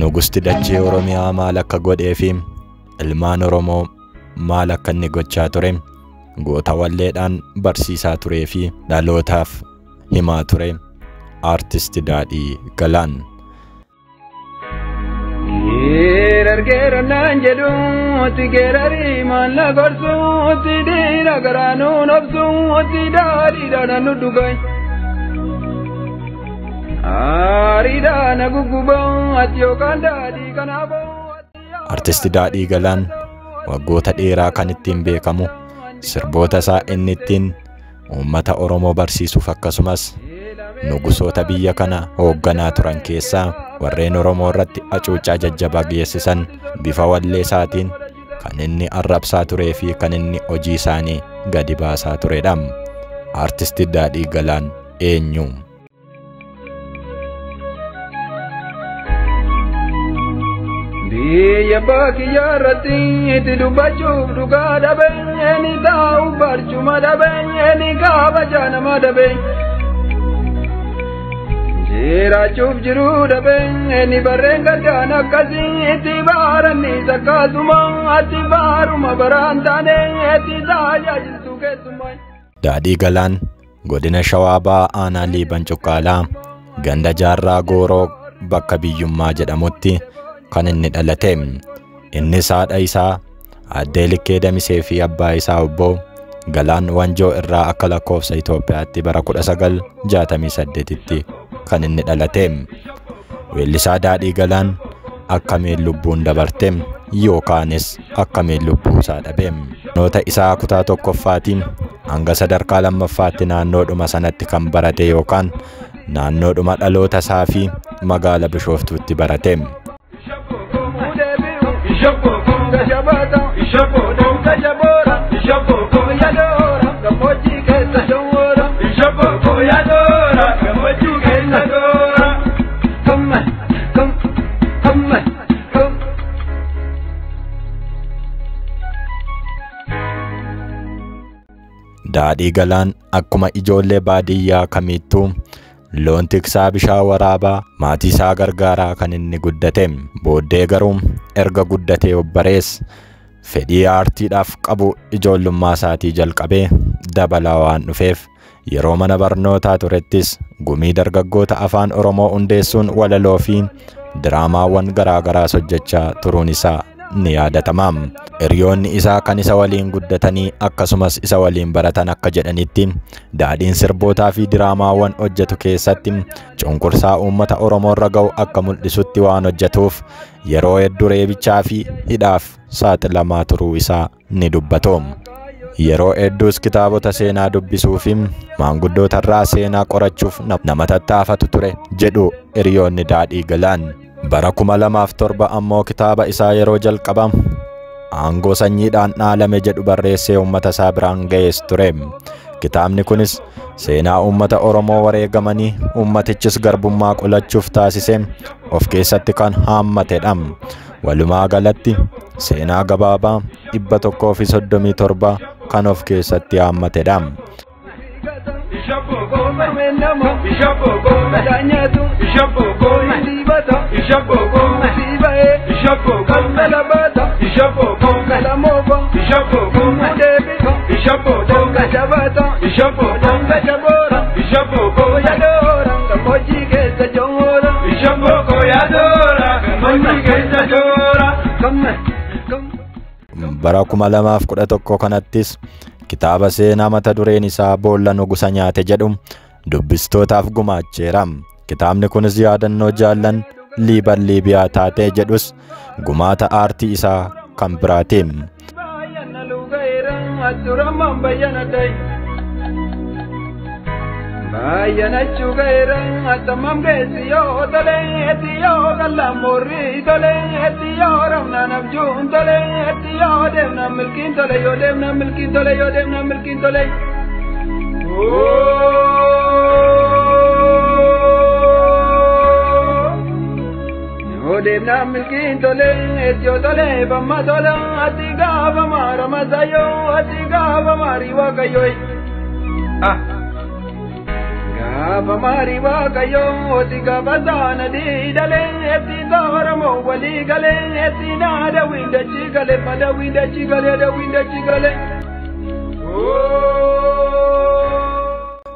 Nugusti dachee Oromiyaa maal akka godhee fi ilmaan Oromoo maal akka inni gochaa ture goota walleedhaan barsiisaa turee fi dhalootaaf himaa ture Artist Daadhii Galaan. Gerargeera nanjedu tigerari mala gorsu tidira garanu nobsu tidari danu dugai arida naguguba atyo kandadi kanabo. Artist Daadhii Galaan waggoota dheeraa kan ittiin beekamu sirboota isaa inni ittiin uummata Oromoo barsiisuuf akkasumas nugusoota biyya kana hoogganaa turan keessaa warreen Oromoo irratti hacuuccaa jajjabaa geessisan bifa wallee isaatiin kan inni arrabsaa turee fi kan inni hojii isaanii gadi baasaa turedha. Artist Daadhii Galaan eenyu? Biyya baakiyyaa irratti itti dubbachuuf dhugaa dhabee ni taa'u barcuma dhabee ni kabaja nama dhabee. Jirachuuf jiru dhabee ni barreen gargaan akkasii itti baaranni sakkasuma ati baaruma baraan taane itti tajaajiltu keessumaa. Daadhii Galaan godina Shawaa Bahaa Aanaa Liiban Cuqqaalaa ganda Jaarraa Gooroo bakka biyyummaa jedhamutti kan inni dhalate. Innis haadha isaa Addee Likkee Damisee fi abbaa isaa obbo Galaan Wanjoo irraa akka lakkoofsa Itoophiyaatti bara 1968tti kan inni dhalate. Weellisaa Daadhii Galaan akkamiin lubbuun dabarte yookaanis akkamiin lubbuu isaa dhabe. Noota isaa kutaa tokkoffaatiin hanga sadarkaa lammaffaatti naannoodhuma sanatti kan barate yookaan naannoodhuma dhaloota isaa fi magaala Bishooftuutti barate. Daadhii Galaan akkuma ijoollee baadiyyaa kamittuu loon tiksaa bishaan waraabaa maatii isaa gargaaraa kan inni guddate. Booddee garuu erga guddatee obbarees fedhii aartiidhaaf qabu ijoollummaa isaatii jalqabee dabalaa waan dhufeef yeroo mana barnootaa turettis gumii dargaggoota afaan Oromoo hundeessuun walaloo fi diraamaawwan garaagaraas hojjechaa turuun isaa ni yaadatama. Hiriyoonni isaa kan isa waliin guddatanii akkasumas isa waliin baratan akka jedhanitti Daadhiin sirbootaa fi diraamaawwan hojjetu keessatti cunqursaa uummata Oromoo irra ga'u akka mul'isutti waan hojjetuuf yeroo hedduu reebichaa fi hidhaaf saaxilamaa turuu isaa ni dubbatu. Yeroo hedduus kitaabota seenaa dubbisuu fi maanguddoota irraa seenaa qorachuuf nama tattaafatu ture jedhu hiriyoonni Daadhii Galaan. Bara 2007 ammoo kitaaba isaa yeroo jalqaba aangoo sanyiidhaan dhaalame jedhu barreessee uummata isaa biraan ga'ees ture. Kitaabni kunis seenaa uummata Oromoo wareegamanii uummatichis garbummaa qolachuuf taasise of keessatti kan haammatedha. Walumaa galatti seenaa gabaabaa 137 kan of keessatti haammatedha. Bara 2011 kanattis kitaaba seenaa mata dureen isaa Boolla Nugusa Nyaate jedhu dubbistootaaf gumaacheera. Kitaabni kunis yaadannoo jaallan Liiban Liibiyaa taatee jedhus gumaata aartii isaa kan biraati. Baay'anachuu gaheeran atamam geessi yoo tolee etti yoo qallaan morrii tolee etti yoo ramnaan abjuun tolee etti yoo deemnaan milkiin tolee yoo deemnaan milkiin tolee yoo deemnaan milkiin tolee. Yoo deemnaan milkiin tolee etti yoo tolee bamma tola ati gaafa maara masaayoo ati gaafa maarii waaqayyoo. Ava mari wakayo tika bazana di dale eti dara mo wali gale eti nada winda chigale pada winda chigale da winda chigale.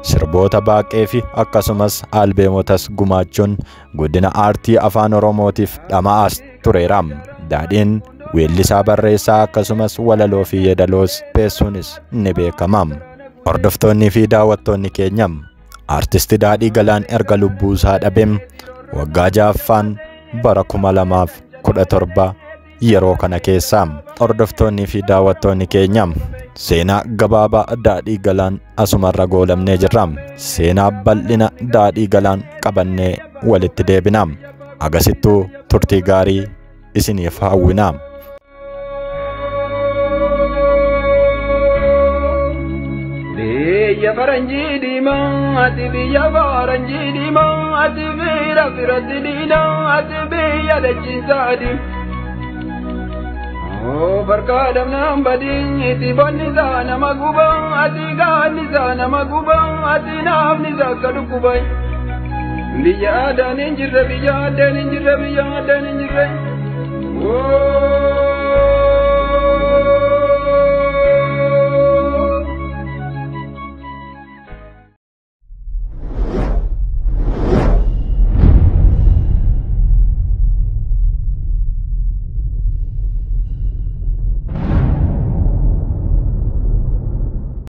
Sirboota baaqee fi akkasumas albeemotas gumaachuun guddina aartii afaan Oromootiif dhama'aas tureera. Daadhiin weellisaa barreessaa akkasumas walaloo fi yeedaloos beessuunis ni beekama. Hordoftoonni fi daawwattoonni keenya Artisti Daadhii Galaan erga lubbuu isaa dhabee waggaa 6ffaan bara 2017 yeroo kana keessa. Hordoftoonni fi daawwattoonni keenya seenaa gabaabaa Daadhii Galaan asumarra goolabnee jirra. Seenaa bal'ina Daadhii Galaan qabannee walitti deebina. Agasittuu turtii gaarii isiniif hawwina. Ya faranji dima ati biya faranji dima ati bira firati dina ati biya lechizadi. Oh barkadam nambadi iti bonni sana maguba ati gani sana maguba ati namni zakadukubai. Biya dan injire biya dan injire biya dan injire. Oh